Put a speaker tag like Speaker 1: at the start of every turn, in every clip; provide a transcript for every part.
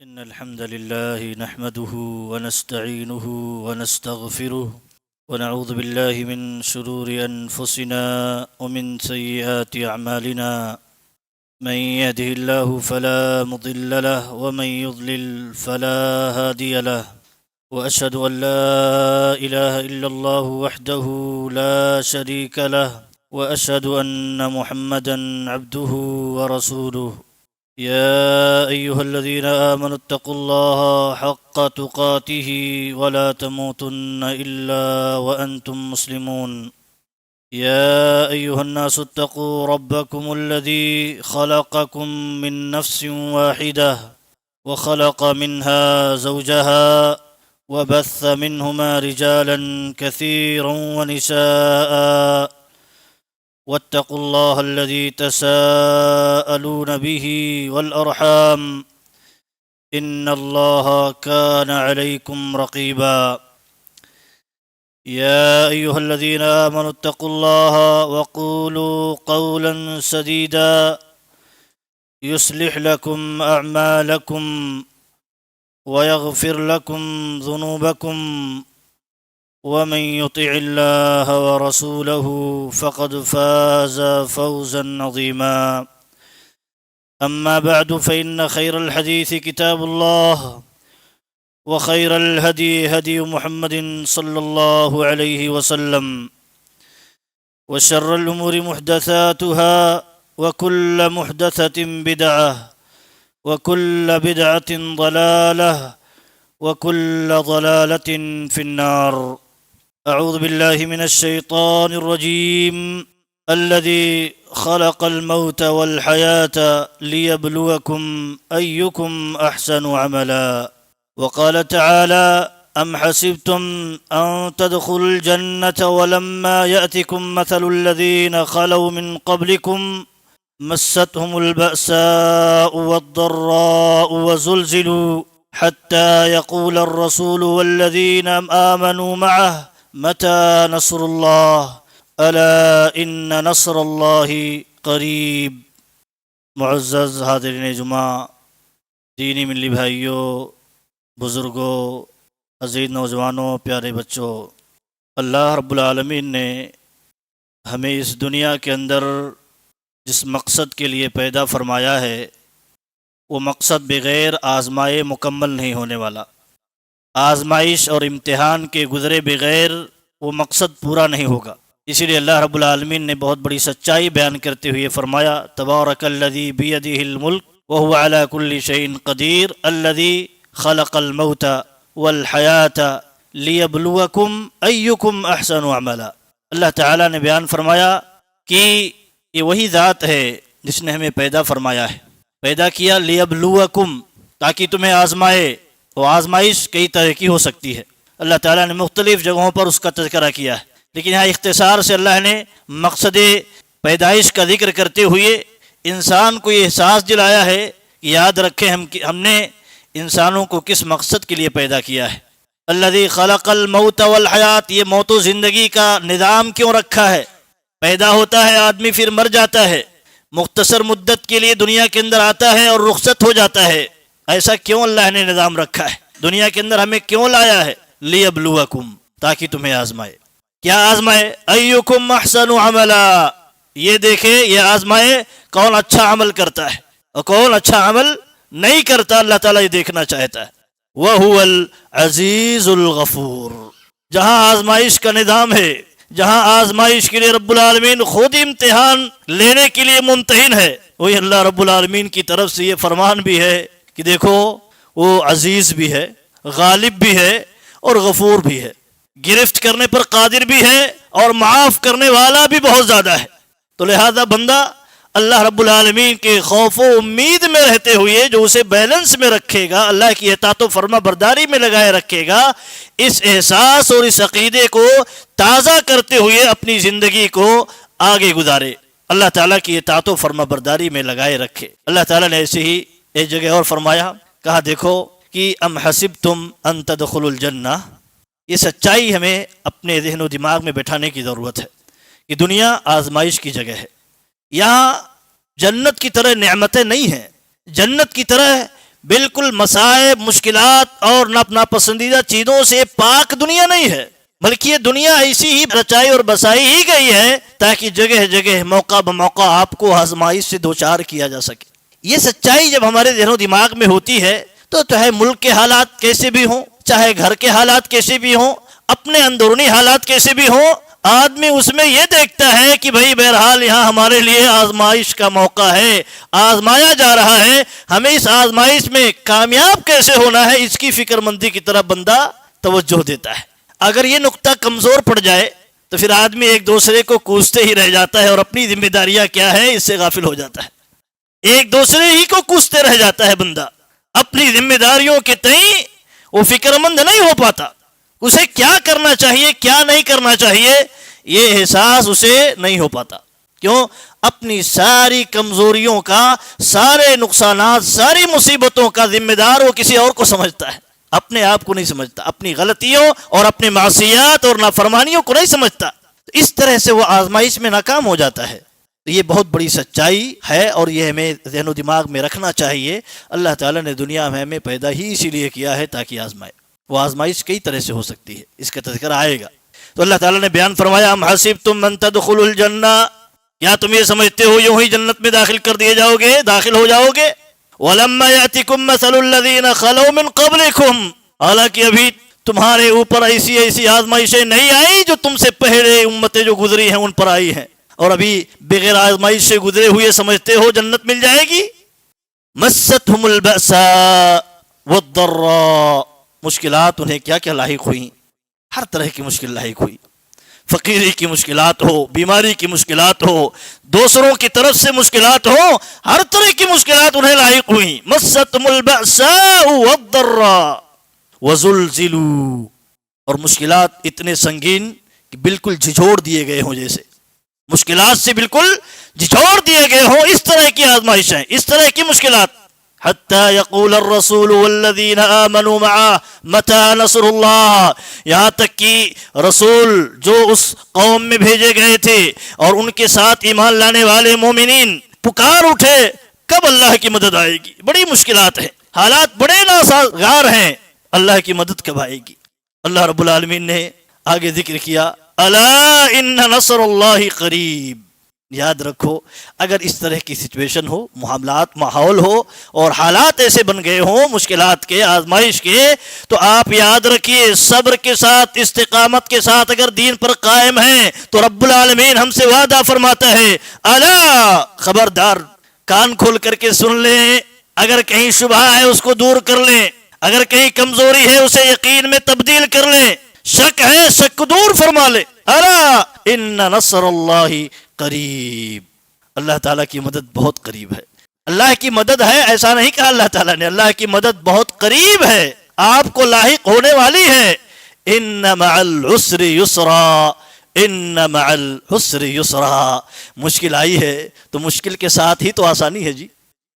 Speaker 1: إن الحمد لله نحمده ونستعينه ونستغفره ونعوذ بالله من شرور أنفسنا ومن سيئات أعمالنا من يهده الله فلا مضل له ومن يضلل فلا هادي له وأشهد أن لا إله إلا الله وحده لا شريك له وأشهد أن محمدا عبده ورسوله يا أيها الذين آمنوا اتقوا الله حق تقاته ولا تموتن إلا وأنتم مسلمون يا أيها الناس اتقوا ربكم الذي خلقكم من نفس واحدة وخلق منها زوجها وبث منهما رجالا كثيرا ونساء واتقوا الله الذي تساءلون به والأرحام إن الله كان عليكم رقيبا يا أيها الذين آمنوا اتقوا الله وقولوا قولا سديدا يصلح لكم أعمالكم ويغفر لكم ذنوبكم ومن يطع الله ورسوله فقد فاز فوزا عظيما أما بعد فإن خير الحديث كتاب الله وخير الهدي هدي محمد صلى الله عليه وسلم وشر الأمور محدثاتها وكل محدثة بدعة وكل بدعة ضلالة وكل ضلالة في النار أعوذ بالله من الشيطان الرجيم الذي خلق الموت والحياة ليبلوكم أيكم أحسن عملا وقال تعالى أم حسبتم أن تدخلوا الجنة ولما يأتكم مثل الذين خلوا من قبلكم مستهم البأساء والضراء وزلزلوا حتى يقول الرسول والذين آمنوا معه متى نصر الله ألا إن نصر الله قریب۔ معزز حاضرین جمعہ، دینی ملی بھائیوں، بزرگوں، عزیز نوجوانوں، پیارے بچوں، اللہ رب العالمین نے ہمیں اس دنیا کے اندر جس مقصد کے لیے پیدا فرمایا ہے وہ مقصد بغیر آزمائے مکمل نہیں ہونے والا۔ آزمائش اور امتحان کے گزرے بغیر وہ مقصد پورا نہیں ہوگا۔ اسی لیے اللہ رب العالمین نے بہت بڑی سچائی بیان کرتے ہوئے فرمایا تبارک الذی بیدہ الملک وہو علی کل شیء قدیر الذی خلق الموت والحیاۃ لیبلوکم ایکم احسن عملا۔ اللہ تعالیٰ نے بیان فرمایا کہ یہ وہی ذات ہے جس نے ہمیں پیدا فرمایا ہے، پیدا کیا لیبلوکم، تاکہ تمہیں آزمائے۔ وہ آزمائش کئی طرح کی ہو سکتی ہے، اللہ تعالیٰ نے مختلف جگہوں پر اس کا تذکرہ کیا ہے، لیکن یہاں اختصار سے اللہ نے مقصد پیدائش کا ذکر کرتے ہوئے انسان کو یہ احساس دلایا ہے کہ یاد رکھیں ہم نے انسانوں کو کس مقصد کے لیے پیدا کیا ہے۔ الذی خلق الموت والحیات، یہ موت و زندگی کا نظام کیوں رکھا ہے؟ پیدا ہوتا ہے آدمی، پھر مر جاتا ہے، مختصر مدت کے لیے دنیا کے اندر آتا ہے اور رخصت ہو جاتا ہے۔ ایسا کیوں اللہ نے نظام رکھا ہے؟ دنیا کے اندر ہمیں کیوں لایا ہے؟ لیبلوکم، تاکہ تمہیں آزمائے۔ کیا آزمائے؟ ایکم احسن عملا، یہ دیکھے، یہ آزمائے کون اچھا عمل کرتا ہے اور کون اچھا عمل نہیں کرتا۔ اللہ تعالیٰ یہ دیکھنا چاہتا ہے۔ وَهُوَ الْعَزِيزُ الْغَفُورُ، جہاں آزمائش کا نظام ہے، جہاں آزمائش کے لیے رب العالمین خود امتحان لینے کے لیے ممتحن ہے، وہی اللہ رب العالمین کی طرف سے یہ فرمان بھی ہے کہ دیکھو وہ عزیز بھی ہے، غالب بھی ہے اور غفور بھی ہے، گرفت کرنے پر قادر بھی ہے اور معاف کرنے والا بھی بہت زیادہ ہے۔ تو لہذا بندہ اللہ رب العالمین کے خوف و امید میں رہتے ہوئے جو اسے بیلنس میں رکھے گا، اللہ کی اطاعت و فرما برداری میں لگائے رکھے گا، اس احساس اور اس عقیدے کو تازہ کرتے ہوئے اپنی زندگی کو آگے گزارے، اللہ تعالیٰ کی اطاعت و فرما برداری میں لگائے رکھے۔ اللہ تعالیٰ نے ایسے ہی ایک جگہ اور فرمایا، کہا دیکھو کہ ام حسبتم ان تدخلوا الجنہ، یہ سچائی ہمیں اپنے ذہن و دماغ میں بٹھانے کی ضرورت ہے کہ دنیا آزمائش کی جگہ ہے، یہاں جنت کی طرح نعمتیں نہیں ہیں، جنت کی طرح بالکل مصائب، مشکلات اور ناپسندیدہ چیزوں سے پاک دنیا نہیں ہے، بلکہ یہ دنیا ایسی ہی رچائی اور بسائی ہی گئی ہے تاکہ جگہ جگہ موقع بموقع آپ کو آزمائش سے دوچار کیا جا سکے۔ یہ سچائی جب ہمارے ذہن و دماغ میں ہوتی ہے تو چاہے ملک کے حالات کیسے بھی ہوں، چاہے گھر کے حالات کیسے بھی ہوں، اپنے اندرونی حالات کیسے بھی ہوں، آدمی اس میں یہ دیکھتا ہے کہ بھئی بہرحال یہاں ہمارے لیے آزمائش کا موقع ہے، آزمایا جا رہا ہے، ہمیں اس آزمائش میں کامیاب کیسے ہونا ہے، اس کی فکر مندی کی طرف بندہ توجہ دیتا ہے۔ اگر یہ نقطہ کمزور پڑ جائے تو پھر آدمی ایک دوسرے کو کوستے ہی رہ جاتا ہے اور اپنی ذمہ داریاں کیا ہے اس سے غافل ہو جاتا ہے۔ ایک دوسرے ہی کو کوستے رہ جاتا ہے بندہ، اپنی ذمہ داریوں کے تئیں وہ فکر مند نہیں ہو پاتا، اسے کیا کرنا چاہیے کیا نہیں کرنا چاہیے یہ احساس اسے نہیں ہو پاتا۔ کیوں؟ اپنی ساری کمزوریوں کا، سارے نقصانات، ساری مصیبتوں کا ذمہ دار وہ کسی اور کو سمجھتا ہے، اپنے آپ کو نہیں سمجھتا، اپنی غلطیوں اور اپنی معصیات اور نافرمانیوں کو نہیں سمجھتا، اس طرح سے وہ آزمائش میں ناکام ہو جاتا ہے۔ یہ بہت بڑی سچائی ہے اور یہ ہمیں ذہن و دماغ میں رکھنا چاہیے۔ اللہ تعالیٰ نے دنیا میں ہمیں پیدا ہی اسی لیے کیا ہے تاکہ آزمائے۔ وہ آزمائش کئی طرح سے ہو سکتی ہے، اس کا تذکرہ آئے گا۔ تو اللہ تعالیٰ نے بیان فرمایا ام حسبتم ان تدخلوا الجنہ، کیا تم یہ سمجھتے ہو یوں ہی جنت میں داخل کر دیے جاؤ گے، داخل ہو جاؤ گے؟ ولما یأتکم مثل الذین خلوا من قبلکم، حالانکہ ابھی تمہارے اوپر ایسی آزمائشیں نہیں آئی جو تم سے پہلے امتیں جو گزری ہیں ان پر آئی ہیں، اور ابھی بغیر آزمائش سے گزرے ہوئے سمجھتے ہو جنت مل جائے گی۔ مستہم البأساء والضراء، مشکلات انہیں کیا کیا لاحق ہوئیں، ہر طرح کی مشکل لاحق ہوئی، فقیری کی مشکلات ہو، بیماری کی مشکلات ہو، دوسروں کی طرف سے مشکلات ہو، ہر طرح کی مشکلات انہیں لاحق ہوئیں۔ مستہم البأساء والضراء وزلزلوا، اور مشکلات اتنے سنگین کہ بالکل جھنجھوڑ دیے گئے ہوں، جیسے مشکلات سے بالکل جھنجھوڑ دیے گئے ہوں، اس طرح کی آزمائشیں، اس طرح کی مشکلات۔ حتی یقول الرسول والذین آمنوا معہ متی نصر اللہ، یہاں تک کہ رسول جو اس قوم میں بھیجے گئے تھے اور ان کے ساتھ ایمان لانے والے مومنین پکار اٹھے کب اللہ کی مدد آئے گی، بڑی مشکلات ہیں، حالات بڑے ناسازگار ہیں، اللہ کی مدد کب آئے گی؟ اللہ رب العالمین نے آگے ذکر کیا الا ان نصر اللہ قریب۔ یاد رکھو اگر اس طرح کی سچویشن ہو، معاملات ماحول ہو اور حالات ایسے بن گئے ہوں مشکلات کے، آزمائش کے، تو آپ یاد رکھیے صبر کے ساتھ، استقامت کے ساتھ اگر دین پر قائم ہیں تو رب العالمین ہم سے وعدہ فرماتا ہے الا، خبردار، کان کھول کر کے سن لیں، اگر کہیں شبہ ہے اس کو دور کر لیں، اگر کہیں کمزوری ہے اسے یقین میں تبدیل کر لیں، شک ہے شک کو دور فرما لے۔ الا ان نصر اللہ قریب، اللہ تعالیٰ کی مدد بہت قریب ہے۔ اللہ کی مدد ہے ایسا نہیں کہا اللہ تعالیٰ نے، اللہ کی مدد بہت قریب ہے، آپ کو لاحق ہونے والی ہے۔ ان مع العسر یسرا، ان مع العسر یسرا، مشکل آئی ہے تو مشکل کے ساتھ ہی تو آسانی ہے جی،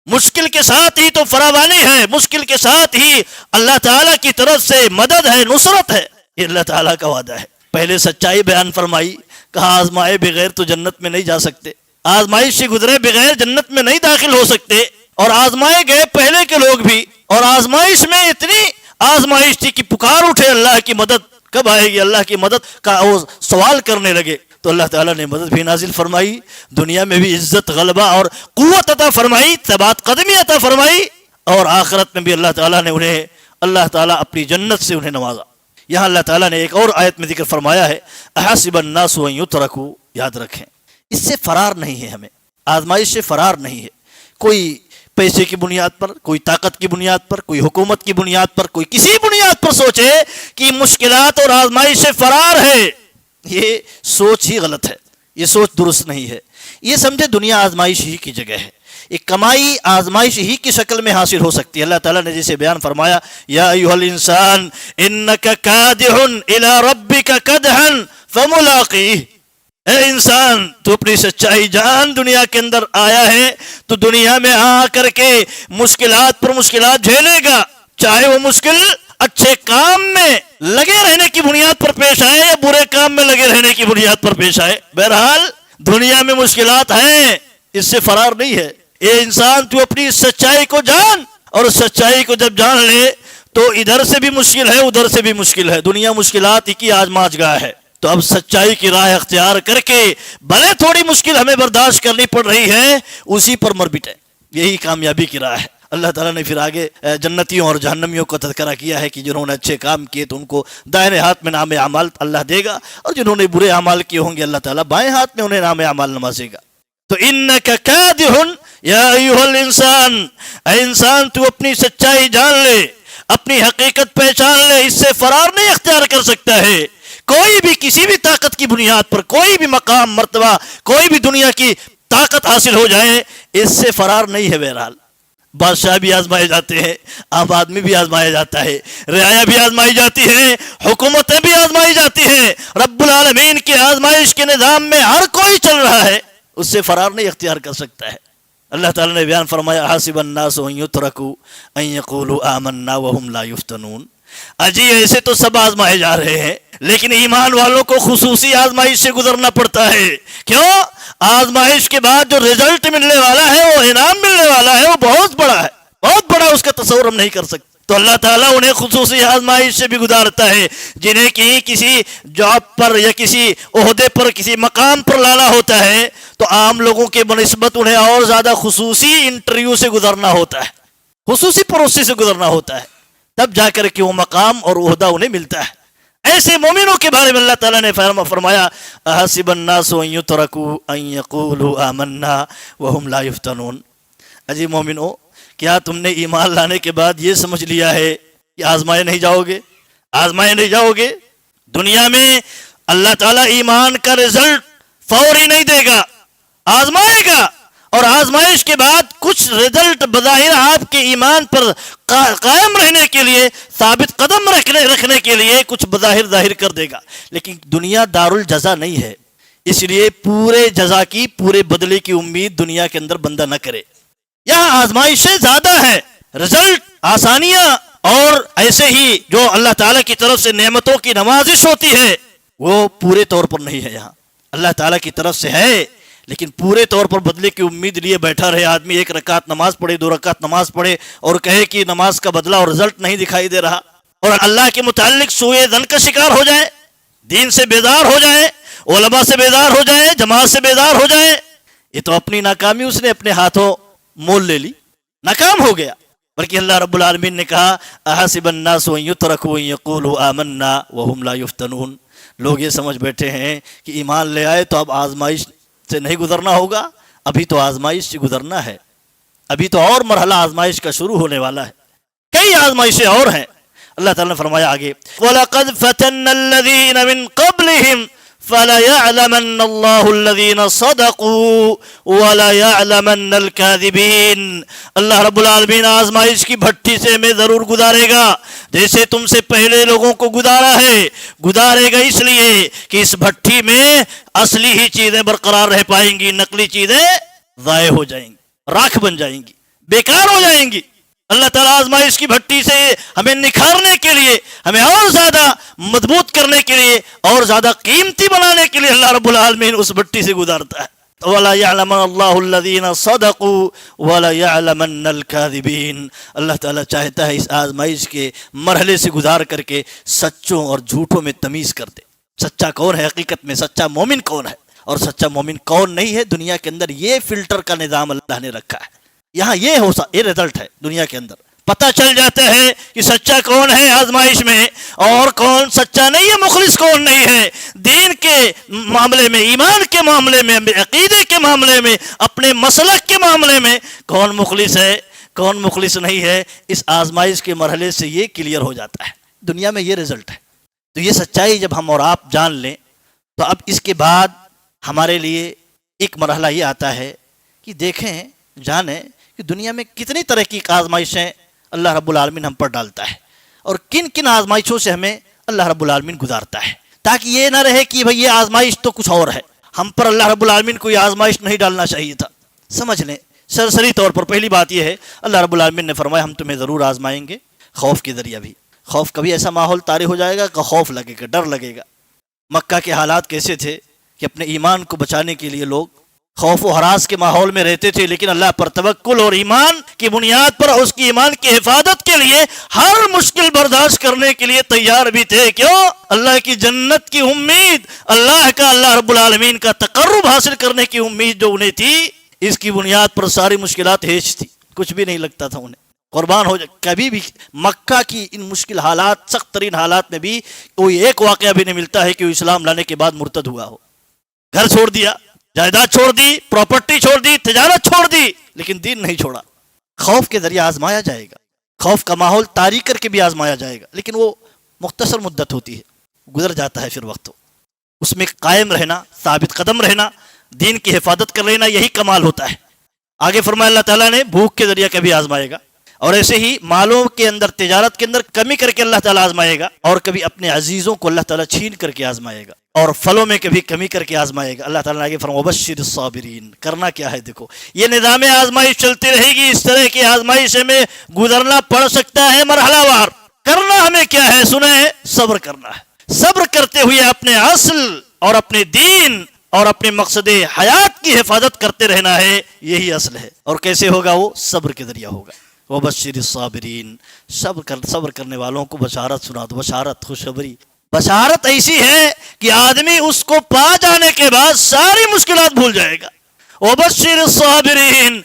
Speaker 1: مشکل کے ساتھ ہی تو فراوانی ہے، مشکل کے ساتھ ہی اللہ تعالیٰ کی طرف سے مدد ہے، نصرت ہے، یہ اللہ تعالیٰ کا وعدہ ہے۔ پہلے سچائی بیان فرمائی، کہا آزمائے بغیر تو جنت میں نہیں جا سکتے، آزمائش سے گزرے بغیر جنت میں نہیں داخل ہو سکتے، اور آزمائے گئے پہلے کے لوگ بھی، اور آزمائش میں اتنی آزمائش تھی کہ پکار اٹھے اللہ کی مدد کب آئے گی، اللہ کی مدد کا وہ سوال کرنے لگے، تو اللہ تعالیٰ نے مدد بھی نازل فرمائی، دنیا میں بھی عزت غلبہ اور قوت عطا فرمائی، ثبات قدمی عطا فرمائی، اور آخرت میں بھی اللہ تعالیٰ نے انہیں، اللہ تعالیٰ اپنی جنت سے انہیں نوازا۔ یہاں اللہ تعالیٰ نے ایک اور آیت میں ذکر فرمایا ہے احسب الناس ان یترکوا، یاد رکھیں اس سے فرار نہیں ہے، ہمیں آزمائش سے فرار نہیں ہے، کوئی پیسے کی بنیاد پر، کوئی طاقت کی بنیاد پر، کوئی حکومت کی بنیاد پر، کوئی کسی بنیاد پر سوچے کہ مشکلات اور آزمائش سے فرار ہے، یہ سوچ ہی غلط ہے، یہ سوچ درست نہیں ہے۔ یہ سمجھے دنیا آزمائش ہی کی جگہ ہے، ایک کمائی آزمائش ہی کی شکل میں حاصل ہو سکتی ہے۔ اللہ تعالیٰ نے جسے بیان فرمایا یا ایھا الانسان انک کادح الی ربک کدحا فملاقیہ، اے انسان تو اپنی سچائی جان، دنیا کے اندر آیا ہے تو دنیا میں آ کر کے مشکلات پر مشکلات جھیلے گا، چاہے وہ مشکل اچھے کام میں لگے رہنے کی بنیاد پر پیش آئے یا برے کام میں لگے رہنے کی بنیاد پر پیش آئے، بہرحال دنیا میں مشکلات ہیں، اس سے فرار نہیں ہے۔ اے انسان تو اپنی سچائی کو جان، اور سچائی کو جب جان لے تو ادھر سے بھی مشکل ہے ادھر سے بھی مشکل ہے، دنیا مشکلات ہی کی آزمائش گاہ ہے۔ تو اب سچائی کی راہ اختیار کر کے بھلے تھوڑی مشکل ہمیں برداشت کرنی پڑ رہی ہے، اسی پر مر مٹے، یہی کامیابی کی راہ ہے۔ اللہ تعالیٰ نے پھر آگے جنتیوں اور جہنمیوں کا تذکرہ کیا ہے کہ جنہوں نے اچھے کام کیے تو ان کو دائیں ہاتھ میں نام اعمال اللہ دے گا، اور جنہوں نے برے اعمال کیے ہوں گے اللہ تعالیٰ بائیں ہاتھ میں انہیں نام اعمال نوازے گا۔ تو انک کادح یا ایھا الانسان، اے انسان تو اپنی سچائی جان لے، اپنی حقیقت پہچان لے، اس سے فرار نہیں اختیار کر سکتا ہے کوئی بھی، کسی بھی طاقت کی بنیاد پر کوئی بھی مقام مرتبہ، کوئی بھی دنیا کی طاقت حاصل ہو جائے، اس سے فرار نہیں ہے۔ بہرحال بادشاہ بھی آزمائے جاتے ہیں، عام آدمی بھی آزمایا جاتا ہے، رعایا بھی آزمائی جاتی ہیں، حکومتیں بھی آزمائی جاتی ہیں، رب العالمین کی آزمائش کے نظام میں ہر کوئی چل رہا ہے، اس سے فرار نہیں اختیار کر سکتا ہے۔ اللہ تعالیٰ نے بیان فرمایا حسب الناس ان یترکوا ان یقولوا آمنا وهم لا یفتنون، اجی ایسے تو سب آزمائے جا رہے ہیں، لیکن ایمان والوں کو خصوصی آزمائش سے گزرنا پڑتا ہے۔ کیوں؟ آزمائش کے بعد جو رزلٹ ملنے والا ہے، وہ انعام ملنے والا ہے، وہ بہت بڑا ہے، بہت بڑا، اس کا تصور ہم نہیں کر سکتے۔ تو اللہ تعالیٰ انہیں خصوصی آزمائش سے بھی گزارتا ہے، جنہیں کہ کسی جاب پر یا کسی عہدے پر کسی مقام پر لانا ہوتا ہے تو عام لوگوں کے بنسبت انہیں اور زیادہ خصوصی انٹرویو سے گزرنا ہوتا ہے، خصوصی پروسیس سے گزرنا ہوتا ہے، تب جا کر کے وہ مقام اور عہدہ انہیں ملتا ہے۔ ایسے مومنوں کے بارے میں اللہ تعالیٰ نے فرمایا احسب الناس ان یترکوا ان یقولوا آمنا وهم لا یفتنون، اجی مومنو، کیا تم نے ایمان لانے کے بعد یہ سمجھ لیا ہے کہ آزمائے نہیں جاؤ گے؟ آزمائے نہیں جاؤ گے؟ دنیا میں اللہ تعالیٰ ایمان کا رزلٹ فوری نہیں دے گا، آزمائے گا، اور آزمائش کے بعد کچھ رزلٹ بظاہر آپ کے ایمان پر قائم رہنے کے لیے، ثابت قدم رکھنے کے لیے کچھ بظاہر ظاہر کر دے گا، لیکن دنیا دار الجزا نہیں ہے، اس لیے پورے جزا کی، پورے بدلے کی امید دنیا کے اندر بندہ نہ کرے۔ یہاں آزمائشیں زیادہ ہیں، رزلٹ، آسانیاں، اور ایسے ہی جو اللہ تعالیٰ کی طرف سے نعمتوں کی نوازش ہوتی ہے وہ پورے طور پر نہیں ہے۔ یہاں اللہ تعالیٰ کی طرف سے ہے، لیکن پورے طور پر بدلے کی امید لیے بیٹھا رہے آدمی، ایک رکعت نماز پڑھے، 2 رکعت نماز پڑھے اور کہے کہ نماز کا بدلہ اور رزلٹ نہیں دکھائی دے رہا، اور اللہ کے متعلق سوء ظن کا شکار ہو جائے، دین سے بیدار ہو جائے، علماء سے بیدار ہو جائے، جماعت سے بیدار ہو جائے، یہ تو اپنی ناکامی اس نے اپنے ہاتھوں مول لے لی، ناکام ہو گیا۔ بلکہ اللہ رب العالمین نے کہا احسب الناس ان یترکوا ان یقولوا آمنا وهم لا یفتنون، لوگ یہ سمجھ بیٹھے ہیں کہ ایمان لے آئے تو اب آزمائش سے نہیں گزرنا ہوگا، ابھی تو آزمائش سے گزرنا ہے، ابھی تو اور مرحلہ آزمائش کا شروع ہونے والا ہے، کئی آزمائشیں اور ہیں۔ اللہ تعالیٰ نے فرمایا آگے وَلَقَدْ فَتَنَّا الَّذِينَ مِن قَبْلِهِمْ فَلَيَعْلَمَنَّ اللَّهُ الَّذِينَ صَدَقُوا وَلَيَعْلَمَنَّ الْكَاذِبِينَ، اللہ رب العالمین آزمائش کی بھٹی سے ہمیں ضرور گزارے گا، جیسے تم سے پہلے لوگوں کو گزارا ہے، گزارے گا اس لیے کہ اس بھٹی میں اصلی ہی چیزیں برقرار رہ پائیں گی، نقلی چیزیں ضائع ہو جائیں گی، راکھ بن جائیں گی، بیکار ہو جائیں گی۔ اللہ تعالیٰ آزمائش کی بھٹی سے ہمیں نکھارنے کے لیے، ہمیں اور زیادہ مضبوط کرنے کے لیے، اور زیادہ قیمتی بنانے کے لیے اللہ رب العالمین اس بھٹی سے گزارتا ہے۔ وَلَيَعْلَمَنَّ اللَّهُ الَّذِينَ صَدَقُوا وَلَيَعْلَمَنَّ الْكَاذِبِينَ، اللہ تعالیٰ چاہتا ہے اس آزمائش کے مرحلے سے گزار کر کے سچوں اور جھوٹوں میں تمیز کر دے۔ سچا کون ہے حقیقت میں، سچا مومن کون ہے اور سچا مومن کون نہیں ہے، دنیا کے اندر یہ فلٹر کا نظام اللہ نے رکھا ہے۔ یہاں یہ رزلٹ ہے دنیا کے اندر، پتہ چل جاتا ہے کہ سچا کون ہے آزمائش میں اور کون سچا نہیں ہے، مخلص کون نہیں ہے، دین کے معاملے میں، ایمان کے معاملے میں، عقیدے کے معاملے میں، اپنے مسلک کے معاملے میں کون مخلص ہے، کون مخلص نہیں ہے، اس آزمائش کے مرحلے سے یہ کلیئر ہو جاتا ہے۔ دنیا میں یہ رزلٹ ہے۔ تو یہ سچائی جب ہم اور آپ جان لیں تو اب اس کے بعد ہمارے لیے ایک مرحلہ یہ آتا ہے کہ دیکھیں، جانیں کہ دنیا میں کتنی طرح کی آزمائشیں اللہ رب العالمین ہم پر ڈالتا ہے، اور کن کن آزمائشوں سے ہمیں اللہ رب العالمین گزارتا ہے، تاکہ یہ نہ رہے کہ بھئی یہ آزمائش تو کچھ اور ہے، ہم پر اللہ رب العالمین کو یہ آزمائش نہیں ڈالنا چاہیے تھا۔ سمجھ لیں سرسری طور پر پہلی بات یہ ہے، اللہ رب العالمین نے فرمایا ہم تمہیں ضرور آزمائیں گے، خوف کے ذریعہ بھی۔ خوف کبھی ایسا ماحول طاری ہو جائے گا کہ خوف لگے گا، ڈر لگے گا۔ مکہ کے حالات کیسے تھے کہ اپنے ایمان کو بچانے کے لیے لوگ خوف و ہراس کے ماحول میں رہتے تھے، لیکن اللہ پر توکل اور ایمان کی بنیاد پر اس کی ایمان کی حفاظت کے لیے ہر مشکل برداشت کرنے کے لیے تیار بھی تھے۔ کیوں؟ اللہ کی جنت کی امید، اللہ رب العالمین کا تقرب حاصل کرنے کی امید جو انہیں تھی، اس کی بنیاد پر ساری مشکلات ہیچ تھی، کچھ بھی نہیں لگتا تھا انہیں۔ قربان ہو جائے، کبھی بھی مکہ کی ان مشکل حالات، سخت ترین حالات میں بھی کوئی ایک واقعہ بھی نہیں ملتا ہے کہ وہ اسلام لانے کے بعد مرتد ہوا ہو۔ گھر چھوڑ دیا، جائیداد چھوڑ دی، پراپرٹی چھوڑ دی، تجارت چھوڑ دی، لیکن دین نہیں چھوڑا۔ خوف کے ذریعے آزمایا جائے گا، خوف کا ماحول طاری کر کے بھی آزمایا جائے گا، لیکن وہ مختصر مدت ہوتی ہے، گزر جاتا ہے پھر وقت۔ اس میں قائم رہنا، ثابت قدم رہنا، دین کی حفاظت کر لینا، یہی کمال ہوتا ہے۔ آگے فرمایا اللہ تعالیٰ نے بھوک کے ذریعے کبھی آزمائے گا، اور ایسے ہی مالوں کے اندر، تجارت کے اندر کمی کر کے اللہ تعالیٰ آزمائے گا، اور کبھی اپنے عزیزوں کو اللہ تعالیٰ چھین کر کے آزمائے گا، اور پھلوں میں کبھی کمی کر کے آزمائے گا۔ اللہ تعالیٰ نے آگے فرمایا وبشر الصابرین، کرنا کیا ہے؟ دیکھو یہ نظام آزمائش چلتی رہے گی، اس طرح کی آزمائش میں گزرنا پڑ سکتا ہے مرحلہ وار۔ کرنا ہمیں کیا ہے؟ سنیں، صبر کرنا ہے۔ صبر کرتے ہوئے اپنے اصل اور اپنے دین اور اپنے مقصد حیات کی حفاظت کرتے رہنا ہے، یہی اصل ہے۔ اور کیسے ہوگا؟ وہ صبر کے ذریعہ ہوگا۔ وبشر الصابرین، صبر کرنے والوں کو بشارت سنا دو، بشارت، خوشخبری۔ بشارت ایسی ہے کہ آدمی اس کو پا جانے کے بعد ساری مشکلات بھول جائے گا۔ وبشر الصابرین،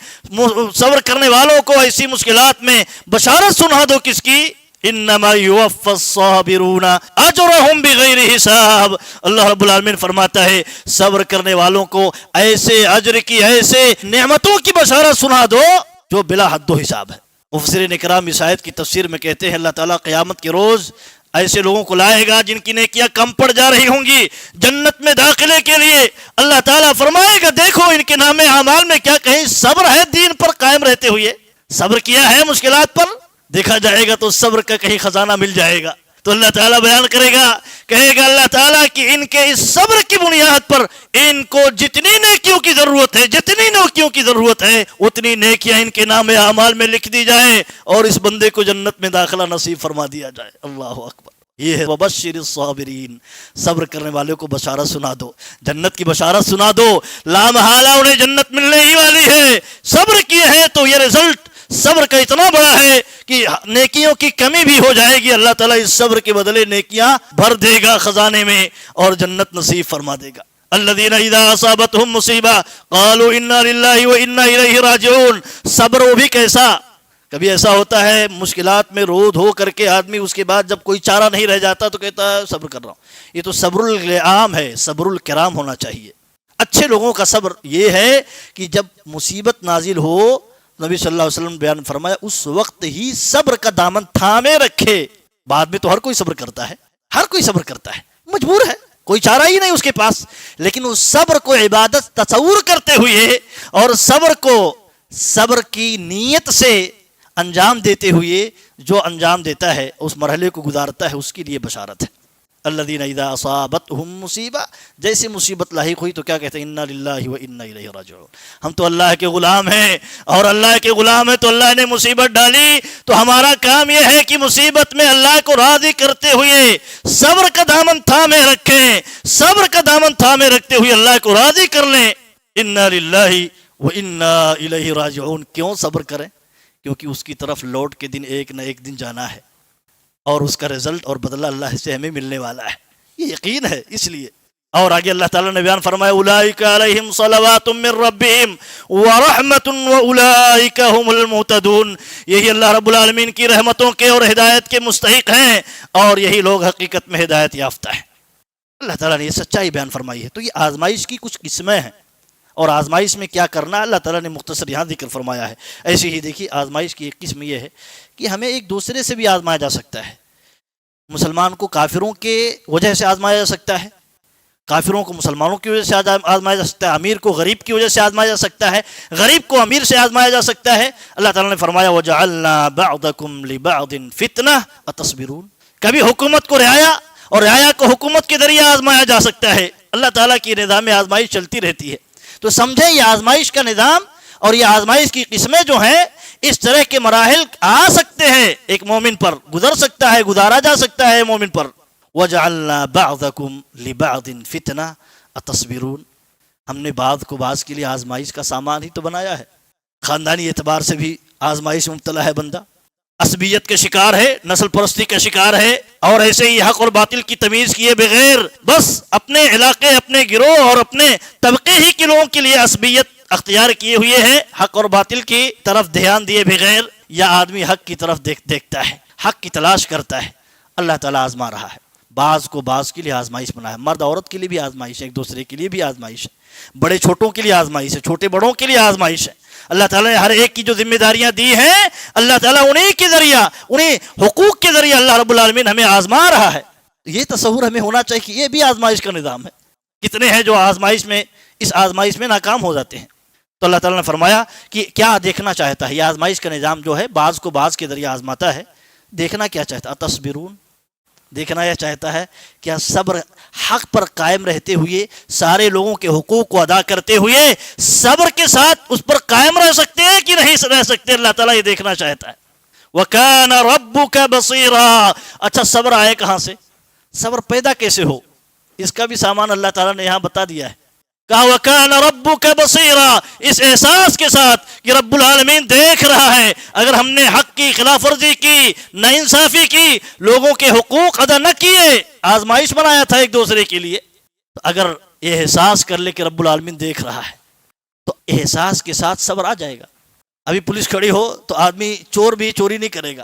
Speaker 1: صبر کرنے والوں کو ایسی مشکلات میں بشارت سنا دو، کس کی؟ انما یوفی الصابرون اجرهم بغیر حساب۔ اللہ رب العالمین فرماتا ہے صبر کرنے والوں کو ایسے اجر کی، ایسے نعمتوں کی بشارت سنا دو جو بلا حد و حساب ہے۔ مفسرین اکرام اس آیت کی تفسیر میں کہتے ہیں اللہ تعالیٰ قیامت کے روز ایسے لوگوں کو لائے گا جن کی نیکیاں کم پڑ جا رہی ہوں گی، جنت میں داخلے کے لیے اللہ تعالیٰ فرمائے گا دیکھو ان کے نام اعمال میں کیا کہیں صبر ہے، دین پر قائم رہتے ہوئے صبر کیا ہے مشکلات پر۔ دیکھا جائے گا تو صبر کا کہیں خزانہ مل جائے گا، تو اللہ تعالیٰ بیان کرے گا، کہے گا اللہ تعالیٰ کہ ان کے اس صبر کی بنیاد پر ان کو جتنی نیکیوں کی ضرورت ہے، جتنی نیکیوں کی ضرورت ہے، اتنی نیکیاں ان کے نام اعمال میں لکھ دی جائیں اور اس بندے کو جنت میں داخلہ نصیب فرما دیا جائے۔ اللہ اکبر۔ یہ ہے وبشر الصابرین، صبر کرنے والے کو بشارت سنا دو، جنت کی بشارت سنا دو، لا محالہ انہیں جنت ملنے ہی والی ہے۔ صبر کیے ہیں تو یہ رزلٹ صبر کا اتنا بڑا ہے کہ نیکیوں کی کمی بھی ہو جائے گی، اللہ تعالیٰ اس صبر کے بدلے نیکیاں بھر دے گا خزانے میں اور جنت نصیب فرما دے گا۔ الذین اذا اصابتهم مصیبہ قالوا انا للہ وانا الیہ راجعون۔ صبر وہ بھی کیسا؟ کبھی ایسا ہوتا ہے مشکلات میں رود ہو کر کے آدمی اس کے بعد جب کوئی چارہ نہیں رہ جاتا تو کہتا ہے صبر کر رہا ہوں۔ یہ تو صبر العام ہے، صبر الکرام ہونا چاہیے۔ اچھے لوگوں کا صبر یہ ہے کہ جب مصیبت نازل ہو، نبی صلی اللہ علیہ وسلم نے بیان فرمایا اس وقت ہی صبر کا دامن تھامے رکھے۔ بعد میں تو ہر کوئی صبر کرتا ہے، ہر کوئی صبر کرتا ہے، مجبور ہے، کوئی چارہ ہی نہیں اس کے پاس، لیکن اس صبر کو عبادت تصور کرتے ہوئے اور صبر کو صبر کی نیت سے انجام دیتے ہوئے جو انجام دیتا ہے، اس مرحلے کو گزارتا ہے، اس کے لیے بشارت ہے۔ الذین اذا اصابتهم مصیبہ، جیسے مصیبت لاحق ہوئی تو کیا کہتے ہیں؟ انا للہ وانا الیہ راجعون۔ ہم تو اللہ کے غلام ہیں اور اللہ کے غلام ہیں تو اللہ نے مصیبت ڈالی تو ہمارا کام یہ ہے کہ مصیبت میں اللہ کو راضی کرتے ہوئے صبر کا دامن تھامے رکھیں، صبر کا دامن تھامے رکھتے ہوئے اللہ کو راضی کر لیں۔ انا للہ وانا الیہ راجعون۔ کیوں صبر کریں؟ کیونکہ اس کی طرف لوٹ کے دن ایک نہ ایک دن جانا ہے اور اس کا رزلٹ اور بدلہ اللہ سے ہمیں ملنے والا ہے، یہ یقین ہے اس لیے۔ اور آگے اللہ تعالیٰ نے بیان فرمایا اولئک علیہم صلوات من ربہم ورحمۃ واولئک هم المہتدون۔ یہی اللہ رب العالمین کی رحمتوں کے اور ہدایت کے مستحق ہیں اور یہی لوگ حقیقت میں ہدایت یافتہ ہیں۔ اللہ تعالیٰ نے یہ سچائی بیان فرمائی ہے۔ تو یہ آزمائش کی کچھ قسمیں ہیں اور آزمائش میں کیا کرنا اللہ تعالیٰ نے مختصر یہاں ذکر فرمایا ہے۔ ایسے ہی دیکھیے آزمائش کی ایک قسم یہ ہے کہ ہمیں ایک دوسرے سے بھی آزمایا جا سکتا ہے۔ مسلمان کو کافروں کے وجہ سے آزمایا جا سکتا ہے، کافروں کو مسلمانوں کی وجہ سے آزمایا جا سکتا ہے، امیر کو غریب کی وجہ سے آزمایا جا سکتا ہے، غریب کو امیر سے آزمایا جا سکتا ہے۔ اللہ تعالیٰ نے فرمایا وَجَعَلْنَا بَعْضَكُمْ لِبَعْضٍ فِتْنَةً أَتَصْبِرُونَ۔ کبھی حکومت کو رعایا اور رعایا کو حکومت کے ذریعے آزمایا جا سکتا ہے۔ اللہ تعالیٰ کی نظام آزمائش چلتی رہتی ہے۔ تو سمجھیں یہ آزمائش کا نظام اور یہ آزمائش کی قسمیں جو ہیں، اس طرح کے مراحل آ سکتے ہیں، ایک مومن پر گزر سکتا ہے، گزارا جا سکتا ہے مومن پر۔ وَجَعَلْنَا بَعْضَكُمْ لِبَعْضٍ فِتْنَةً أَتَصْبِرُونَ۔ ہم نے بعض کو بعض کے لیے آزمائش کا سامان ہی تو بنایا ہے. خاندانی اعتبار سے بھی آزمائش میں مبتلا ہے بندہ، عصبیت کے شکار ہے، نسل پرستی کا شکار ہے، اور ایسے ہی حق اور باطل کی تمیز کیے بغیر بس اپنے علاقے، اپنے گروہ اور اپنے طبقے ہی کے لوگوں کے لیے عصبیت اختیار کیے ہوئے ہیں. حق اور باطل کی طرف دھیان دیے بغیر یا آدمی حق کی طرف دیکھتا ہے، حق کی تلاش کرتا ہے. اللہ تعالیٰ آزما رہا ہے. بعض کو بعض کے لیے آزمائش بنا ہے. مرد عورت کے لیے بھی آزمائش ہے، ایک دوسرے کے لیے بھی آزمائش ہے، بڑے چھوٹوں کے لیے آزمائش ہے، چھوٹے بڑوں کے لیے آزمائش ہے. اللہ تعالیٰ نے ہر ایک کی جو ذمہ داریاں دی ہیں، اللہ تعالیٰ انہیں کے ذریعہ، انہیں حقوق کے ذریعہ اللہ رب العالمین ہمیں آزما رہا ہے. یہ تصور ہمیں ہونا چاہیے کہ یہ بھی آزمائش کا نظام ہے. کتنے ہیں جو آزمائش میں، اس آزمائش میں ناکام ہو جاتے ہیں. تو اللہ تعالیٰ نے فرمایا کہ کیا دیکھنا چاہتا ہے یہ آزمائش کا نظام جو ہے، بعض کو بعض کے ذریعہ آزماتا ہے. دیکھنا کیا چاہتا ہے؟ تصبرون، دیکھنا یہ چاہتا ہے کیا صبر، حق پر قائم رہتے ہوئے، سارے لوگوں کے حقوق کو ادا کرتے ہوئے صبر کے ساتھ اس پر قائم رہ سکتے ہیں کہ نہیں رہ سکتے. اللہ تعالیٰ یہ دیکھنا چاہتا ہے. وَكَانَ رَبُّكَ بَصِيرًا. اچھا صبر آئے کہاں سے؟ صبر پیدا کیسے ہو؟ اس کا بھی سامان اللہ تعالیٰ نے یہاں بتا دیا ہے. کہا وَكَانَ رَبُّكَ بَصِيرًا، اس احساس کے ساتھ کہ رب العالمین دیکھ رہا ہے. اگر ہم نے حق کی خلاف ورزی کی، ناانصافی کی، لوگوں کے حقوق ادا نہ کیے، آزمائش بنایا تھا ایک دوسرے کے لیے، تو اگر یہ احساس کر لے کہ رب العالمین دیکھ رہا ہے تو احساس کے ساتھ صبر آ جائے گا. ابھی پولیس کھڑی ہو تو آدمی چور بھی چوری نہیں کرے گا.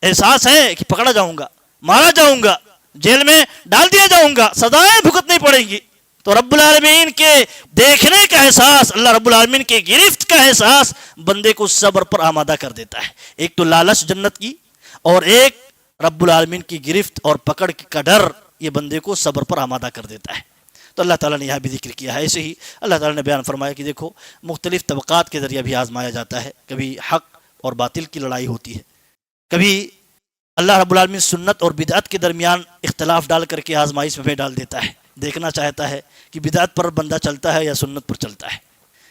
Speaker 1: احساس ہے کہ پکڑا جاؤں گا، مارا جاؤں گا، جیل میں ڈال دیا جاؤں گا، سزائیں بھگتنی پڑیں گی. تو رب العالمین کے دیکھنے کا احساس، اللہ رب العالمین کے گرفت کا احساس بندے کو صبر پر آمادہ کر دیتا ہے. ایک تو لالچ جنت کی، اور ایک رب العالمین کی گرفت اور پکڑ کا ڈر، یہ بندے کو صبر پر آمادہ کر دیتا ہے. تو اللہ تعالیٰ نے یہاں بھی ذکر کیا ہے. ایسے ہی اللہ تعالیٰ نے بیان فرمایا کہ دیکھو مختلف طبقات کے ذریعہ بھی آزمایا جاتا ہے. کبھی حق اور باطل کی لڑائی ہوتی ہے، کبھی اللہ رب العالمین سنت اور بدعت کے درمیان اختلاف ڈال کر کے آزمائش میں ڈال دیتا ہے. دیکھنا چاہتا ہے کہ بدعت پر بندہ چلتا ہے یا سنت پر چلتا ہے.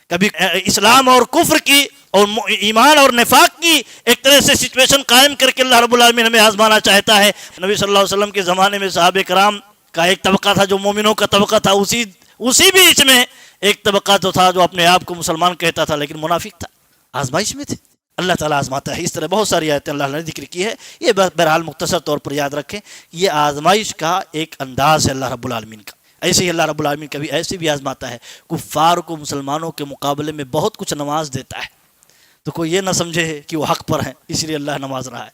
Speaker 1: کبھی اسلام اور کفر کی اور ایمان اور نفاق کی ایک طرح سے سچویشن قائم کر کے اللہ رب العالمین ہمیں آزمانا چاہتا ہے. نبی صلی اللہ علیہ وسلم کے زمانے میں صحابہ کرام کا ایک طبقہ تھا جو مومنوں کا طبقہ تھا، اسی بیچ میں ایک طبقہ تو تھا جو اپنے آپ کو مسلمان کہتا تھا لیکن منافق تھا. آزمائش میں تھے. اللہ تعالیٰ آزماتا ہے. اس طرح بہت ساری آیتیں اللہ نے ذکر کی ہے. یہ بہرحال مختصر طور پر یاد رکھیں، یہ آزمائش کا ایک انداز ہے اللہ رب العالمین کا. ایسے ہی اللہ رب العالمین کبھی ایسے بھی آزماتا ہے. کفار کو مسلمانوں کے مقابلے میں بہت کچھ نواز دیتا ہے، تو کوئی یہ نہ سمجھے کہ وہ حق پر ہیں اس لیے اللہ نواز رہا ہے.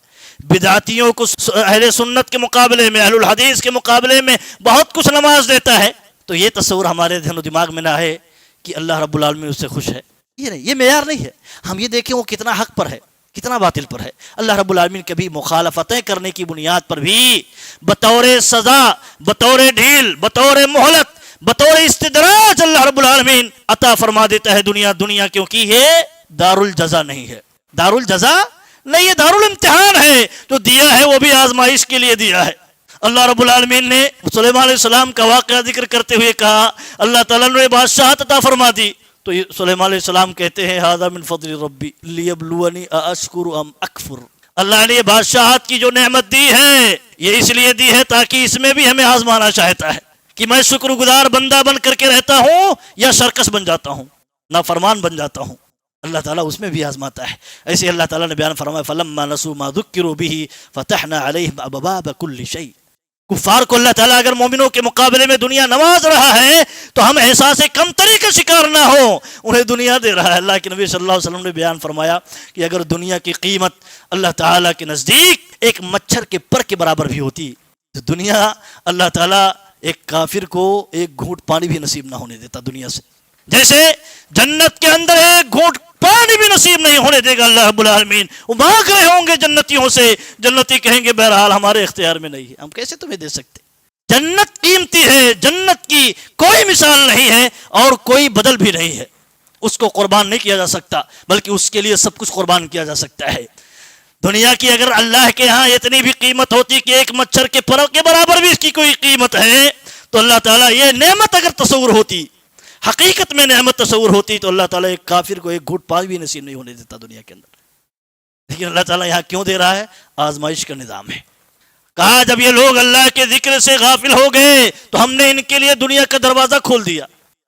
Speaker 1: بدعتیوں کو اہل سنت کے مقابلے میں، اہل الحدیث کے مقابلے میں بہت کچھ نواز دیتا ہے. تو یہ تصور ہمارے ذہن و دماغ میں نہ ہے کہ اللہ رب العالمین اس سے خوش ہے. یہ نہیں، یہ معیار نہیں ہے. ہم یہ دیکھیں وہ کتنا حق پر ہے، کتنا باطل پر ہے. اللہ رب العالمین کبھی مخالفتیں کرنے کی بنیاد پر بھی بطور سزا، بطور ڈھیل، بطور مہلت، بطور استدراج اللہ رب العالمین عطا فرما دیتا ہے دنیا، کیونکہ یہ دار الجزا نہیں ہے. دار الجزا نہیں، یہ دار الامتحان ہے. جو دیا ہے وہ بھی آزمائش کے لیے دیا ہے. اللہ رب العالمین نے سلیمان علیہ السلام کا واقعہ ذکر کرتے ہوئے کہا اللہ تعالیٰ نے بادشاہت عطا فرما دی. تو سلیمان علیہ السلام کہتے ہیں ھذا من فضل ربی لیبلونی ااشکر ام اکفر. اللہ نے یہ بادشاہت کی جو نعمت دی ہے یہ اس لیے دی ہے تاکہ اس میں بھی ہمیں آزمانا چاہتا ہے کہ میں شکر گزار بندہ بن کر کے رہتا ہوں یا سرکش بن جاتا ہوں، نافرمان بن جاتا ہوں. اللہ تعالیٰ اس میں بھی آزماتا ہے. ایسے اللہ تعالیٰ نے بیان فرمایا فلما نسوا ما ذکروا به فتحنا علیہم ابواب کل شیء. کفار کو اللہ تعالیٰ اگر مومنوں کے مقابلے میں دنیا نواز رہا ہے تو ہم احساس کمتری کا شکار نہ ہو. انہیں دنیا دے رہا ہے. اللہ کے نبی صلی اللہ علیہ وسلم نے بیان فرمایا کہ اگر دنیا کی قیمت اللہ تعالیٰ کے نزدیک ایک مچھر کے پر کے برابر بھی ہوتی تو دنیا اللہ تعالیٰ ایک کافر کو ایک گھونٹ پانی بھی نصیب نہ ہونے دیتا دنیا سے. جیسے جنت کے اندر ایک گھونٹ پانی بھی نصیب نہیں ہونے دے گا اللہ رب العالمین. وہ مانگ رہے ہوں گے جنتیوں سے، جنتی کہیں گے بہرحال ہمارے اختیار میں نہیں ہے، ہم کیسے تمہیں دے سکتے. جنت قیمتی ہے، جنت کی کوئی مثال نہیں ہے اور کوئی بدل بھی نہیں ہے. اس کو قربان نہیں کیا جا سکتا بلکہ اس کے لیے سب کچھ قربان کیا جا سکتا ہے. دنیا کی اگر اللہ کے ہاں اتنی بھی قیمت ہوتی کہ ایک مچھر کے پر کے برابر بھی اس کی کوئی قیمت ہے تو اللہ تعالیٰ یہ نعمت اگر تصور ہوتی، حقیقت میں نعمت تصور ہوتی تو اللہ تعالیٰ ایک کافر کو ایک گھونٹ پانی بھی نصیب نہیں ہونے دیتا دنیا کے اندر. لیکن اللہ تعالیٰ یہاں کیوں دے رہا ہے؟ آزمائش کا نظام ہے. کہا جب یہ لوگ اللہ کے ذکر سے غافل ہو گئے تو ہم نے ان کے لیے دنیا کا دروازہ کھول دیا.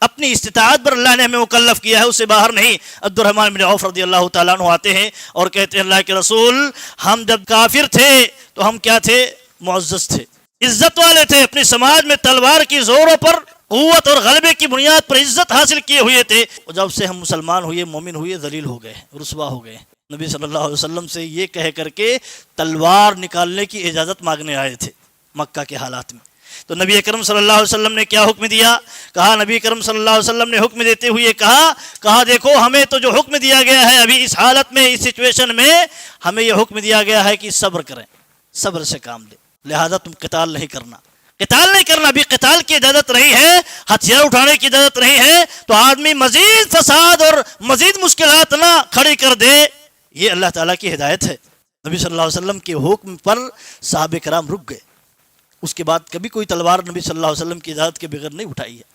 Speaker 1: اپنی استطاعت پر اللہ نے ہمیں مکلف کیا ہے، اس سے باہر نہیں۔ عبد الرحمن بن عوف رضی اللہ تعالیٰ عنہ آتے ہیں اور کہتے ہیں اللہ کے رسول، ہم جب کافر تھے تو ہم کیا تھے؟ معزز تھے، عزت والے تھے، اپنے سماج میں تلوار کی زوروں پر قوت اور غلبے کی بنیاد پر عزت حاصل کیے ہوئے تھے، اور جب سے ہم مسلمان ہوئے، مومن ہوئے، ذلیل ہو گئے، رسوا ہو گئے۔ نبی صلی اللہ علیہ وسلم سے یہ کہہ کر کے تلوار نکالنے کی اجازت مانگنے آئے تھے مکہ کے حالات میں۔ تو نبی اکرم صلی اللہ علیہ وسلم نے کیا حکم دیا؟ کہا، نبی اکرم صلی اللہ علیہ وسلم نے حکم دیتے ہوئے کہا دیکھو، ہمیں تو جو حکم دیا گیا ہے ابھی اس حالت میں، اس سچویشن میں ہمیں یہ حکم دیا گیا ہے کہ صبر کریں، صبر سے کام لیں، لہذا تم قتال نہیں کرنا، قتال نہیں کرنا۔ ابھی قتال کی اجازت نہیں ہے، ہتھیار اٹھانے کی اجازت نہیں ہے، تو آدمی مزید فساد اور مزید مشکلات نہ کھڑی کر دے۔ یہ اللہ تعالیٰ کی ہدایت ہے۔ نبی صلی اللہ علیہ وسلم کے حکم پر صحابہ کرام رک گئے، اس کے بعد کبھی کوئی تلوار نبی صلی اللہ علیہ وسلم کی اجازت کے بغیر نہیں اٹھائی ہے۔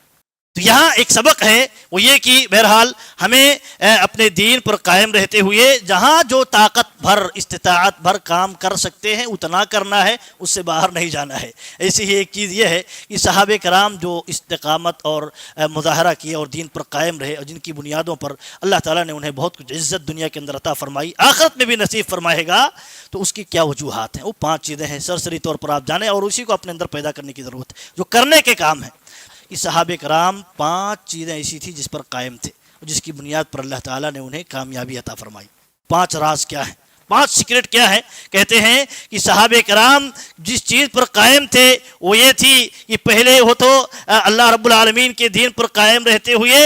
Speaker 1: تو یہاں ایک سبق ہے، وہ یہ کہ بہرحال ہمیں اپنے دین پر قائم رہتے ہوئے جہاں جو طاقت بھر، استطاعت بھر کام کر سکتے ہیں اتنا کرنا ہے، اس سے باہر نہیں جانا ہے۔ ایسی ہی ایک چیز یہ ہے کہ صحابہ کرام جو استقامت اور مظاہرہ کیے اور دین پر قائم رہے، اور جن کی بنیادوں پر اللہ تعالیٰ نے انہیں بہت کچھ عزت دنیا کے اندر عطا فرمائی، آخرت میں بھی نصیب فرمائے گا، تو اس کی کیا وجوہات ہیں؟ وہ 5 چیزیں ہیں، سرسری طور پر آپ جانیں، اور اسی کو اپنے اندر پیدا کرنے کی ضرورت ہے، جو کرنے کے کام ہیں۔ کہ صحابہ کرام 5 چیزیں ایسی تھی جس پر قائم تھے، جس کی بنیاد پر اللہ تعالیٰ نے انہیں کامیابی عطا فرمائی۔ 5 راز کیا ہیں؟ 5 سیکرٹ کیا ہے؟ کہتے ہیں کہ صحابہ کرام جس چیز پر قائم تھے وہ یہ تھی کہ پہلے ہو تو اللہ رب العالمین کے دین پر قائم رہتے ہوئے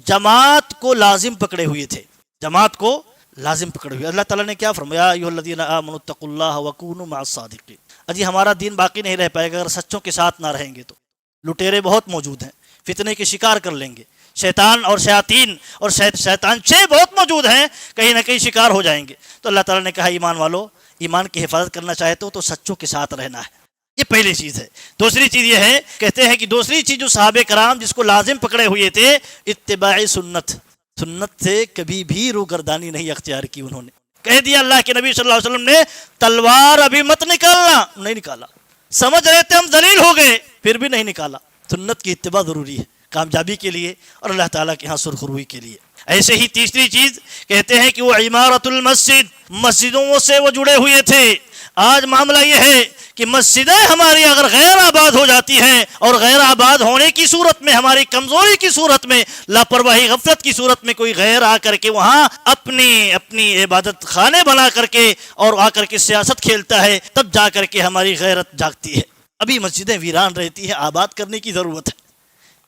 Speaker 1: جماعت کو لازم پکڑے ہوئے تھے، جماعت کو لازم پکڑے ہوئے۔ اللہ تعالیٰ نے کیا فرمایا؟ ایھا الذین آمنوا اتقوا اللہ وکونوا مع الصادقین۔ اجی ہمارا دین باقی نہیں رہ پائے گا اگر سچوں کے ساتھ نہ رہیں گے تو۔ لٹیرے بہت موجود ہیں، فتنے کے شکار کر لیں گے، شیطان اور شیاطین اور شیطانچے بہت موجود ہیں، کہیں نہ کہیں شکار ہو جائیں گے۔ تو اللہ تعالیٰ نے کہا ایمان والو، ایمان کی حفاظت کرنا چاہتے ہو تو سچوں کے ساتھ رہنا ہے، یہ پہلی چیز ہے۔ دوسری چیز یہ ہے، کہتے ہیں کہ دوسری چیز جو صحابہ کرام جس کو لازم پکڑے ہوئے تھے، اتباع سنت، سنت سے کبھی بھی روگردانی نہیں اختیار کی انہوں نے۔ کہہ دیا اللہ کے نبی صلی اللہ علیہ وسلم نے تلوار ابھی مت نکالنا، نہیں نکالا، سمجھ رہے تھے ہم ذلیل ہو گئے پھر بھی نہیں نکالا۔ سنت کی اتباع ضروری ہے کامیابی کے لیے اور اللہ تعالیٰ کے ہاں سرخروئی کے لیے۔ ایسے ہی تیسری چیز کہتے ہیں کہ وہ عمارت المسجد، مسجدوں سے وہ جڑے ہوئے تھے۔ آج معاملہ یہ ہے کہ مسجدیں ہماری اگر غیر آباد ہو جاتی ہیں، اور غیر آباد ہونے کی صورت میں، ہماری کمزوری کی صورت میں، لاپرواہی غفلت کی صورت میں کوئی غیر آ کر کے وہاں اپنی عبادت خانے بنا کر کے اور آ کر کے سیاست کھیلتا ہے، تب جا کر کے ہماری غیرت جاگتی ہے۔ ابھی مسجدیں ویران رہتی ہیں، آباد کرنے کی ضرورت ہے،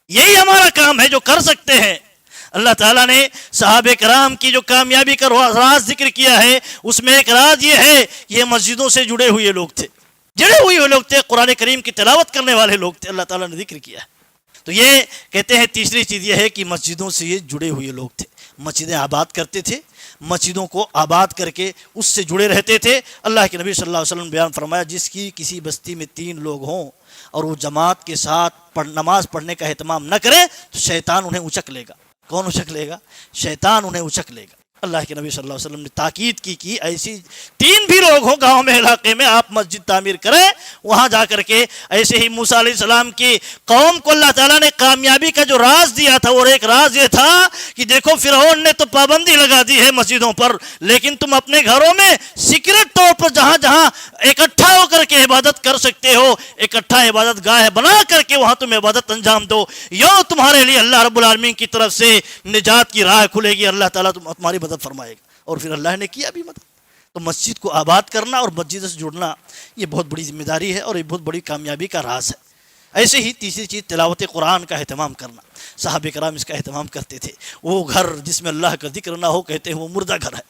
Speaker 1: یہی ہمارا کام ہے جو کر سکتے ہیں۔ اللہ تعالیٰ نے صحابہ کرام کی جو کامیابی کا راز ذکر کیا ہے، اس میں ایک راز یہ ہے کہ یہ مسجدوں سے جڑے ہوئے لوگ تھے، جڑے ہوئے لوگ تھے، قرآن کریم کی تلاوت کرنے والے لوگ تھے، اللہ تعالیٰ نے ذکر کیا ہے۔ تو یہ کہتے ہیں تیسری چیز یہ ہے کہ مسجدوں سے یہ جڑے ہوئے لوگ تھے، مسجدیں آباد کرتے تھے، مسجدوں کو آباد کر کے اس سے جڑے رہتے تھے۔ اللہ کے نبی صلی اللہ علیہ وسلم نے بیان فرمایا، جس کی کسی بستی میں 3 لوگ ہوں اور وہ جماعت کے ساتھ نماز پڑھنے کا اہتمام نہ کرے تو شیطان انہیں اچک لے گا۔ کون اچک لے گا؟ شیطان انہیں اچک لے گا۔ اللہ کے نبی صلی اللہ علیہ وسلم نے تاکید کی ایسی 3 بھی لوگ ہوں گاؤں میں، علاقے میں، آپ مسجد تعمیر کریں، وہاں جا کر کے ایسے ہی موسیٰ علیہ السلام کی قوم کو اللہ تعالیٰ نے کامیابی کا جو راز دیا تھا، اور ایک راز یہ تھا کہ دیکھو فرعون نے تو پابندی لگا دی ہے مسجدوں پر، لیکن تم اپنے گھروں میں سیکرٹ طور پر جہاں جہاں اکٹھا ہو کر کے عبادت کر سکتے ہو، اکٹھا عبادت گاہ بنا کر کے وہاں تم عبادت انجام دو، یوں تمہارے لیے اللہ رب العالمین کی طرف سے نجات کی راہ کھلے گی، اللہ تعالیٰ تمہاری مدد فرمائے گا۔ اور پھر اللہ نے کیا بھی مدد۔ تو مسجد کو آباد کرنا اور مسجد سے جڑنا یہ بہت بڑی ذمہ داری ہے اور یہ بہت بڑی کامیابی کا راز ہے۔ ایسے ہی تیسری چیز تلاوت قرآن کا اہتمام کرنا، صحابہ کرام اس کا اہتمام کرتے تھے۔ وہ گھر جس میں اللہ کا ذکر نہ ہو، کہتے ہیں وہ مردہ گھر ہے۔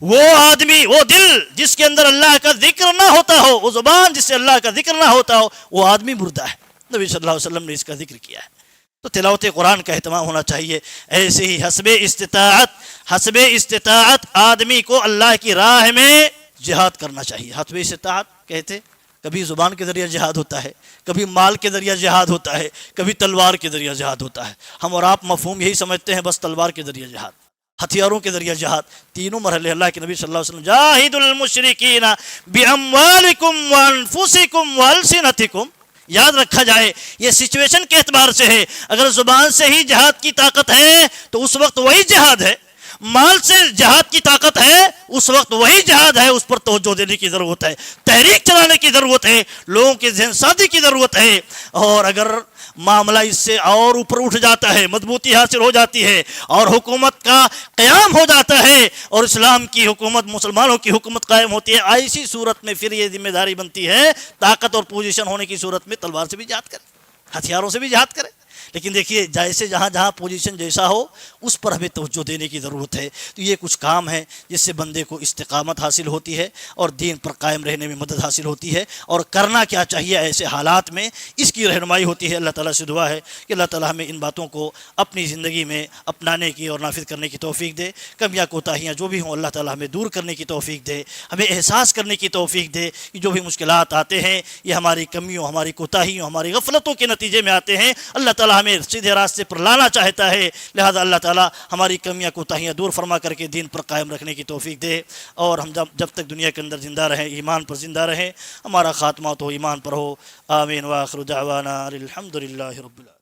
Speaker 1: وہ آدمی، وہ دل جس کے اندر اللہ کا ذکر نہ ہوتا ہو، وہ زبان جس سے اللہ کا ذکر نہ ہوتا ہو، وہ آدمی مردہ ہے۔ نبی صلی اللہ علیہ وسلم نے اس کا ذکر کیا ہے۔ تو تلاوت قرآن کا اہتمام ہونا چاہیے۔ ایسے ہی حسب استطاعت آدمی کو اللہ کی راہ میں جہاد کرنا چاہیے۔ حسب استطاعت کہتے کبھی زبان کے ذریعہ جہاد ہوتا ہے، کبھی مال کے ذریعہ جہاد ہوتا ہے، کبھی تلوار کے ذریعہ جہاد ہوتا ہے۔ ہم اور آپ مفہوم یہی سمجھتے ہیں بس تلوار کے ذریعہ جہاد، ہتھیاروں کے ذریعہ جہاد۔ تینوں مرحلے اللہ کے نبی صلی اللہ علیہ وسلم، جاہدوا المشرکین باموالکم وانفسکم والسنتکم، یاد رکھا جائے، یہ سچویشن کے اعتبار سے ہے۔ اگر زبان سے ہی جہاد کی طاقت ہے تو اس وقت وہی جہاد ہے، مال سے جہاد کی طاقت ہے اس وقت وہی جہاد ہے، اس پر توجہ دینے کی ضرورت ہے، تحریک چلانے کی ضرورت ہے، لوگوں کی ذہن سازی کی ضرورت ہے۔ اور اگر معاملہ اس سے اور اوپر اٹھ جاتا ہے، مضبوطی حاصل ہو جاتی ہے اور حکومت کا قیام ہو جاتا ہے اور اسلام کی حکومت، مسلمانوں کی حکومت قائم ہوتی ہے، ایسی صورت میں پھر یہ ذمہ داری بنتی ہے طاقت اور پوزیشن ہونے کی صورت میں تلوار سے بھی جہاد کرے، ہتھیاروں سے بھی جہاد کرے۔ لیکن دیکھیے جیسے جہاں جہاں پوزیشن جیسا ہو اس پر ہمیں توجہ دینے کی ضرورت ہے۔ تو یہ کچھ کام ہے جس سے بندے کو استقامت حاصل ہوتی ہے اور دین پر قائم رہنے میں مدد حاصل ہوتی ہے، اور کرنا کیا چاہیے ایسے حالات میں اس کی رہنمائی ہوتی ہے۔ اللہ تعالیٰ سے دعا ہے کہ اللہ تعالیٰ ہمیں ان باتوں کو اپنی زندگی میں اپنانے کی اور نافذ کرنے کی توفیق دے۔ کمیاں کوتاہیاں جو بھی ہوں اللہ تعالیٰ ہمیں دور کرنے کی توفیق دے، ہمیں احساس کرنے کی توفیق دے کہ جو بھی مشکلات آتے ہیں یہ ہماری کمیوں، ہماری کوتاہیوں، ہماری غفلتوں کے نتیجے میں آتے ہیں۔ اللہ تعالیٰ ہمیں سیدھے راستے پر لانا چاہتا ہے، لہذا اللہ تعالیٰ ہماری کمیاں کوتاہیاں دور فرما کر کے دین پر قائم رکھنے کی توفیق دے، اور ہم جب تک دنیا کے اندر زندہ رہیں ایمان پر زندہ رہیں، ہمارا خاتمہ تو ایمان پر ہو۔ آمین وآخر دعوانا الحمدللہ رب العالمین۔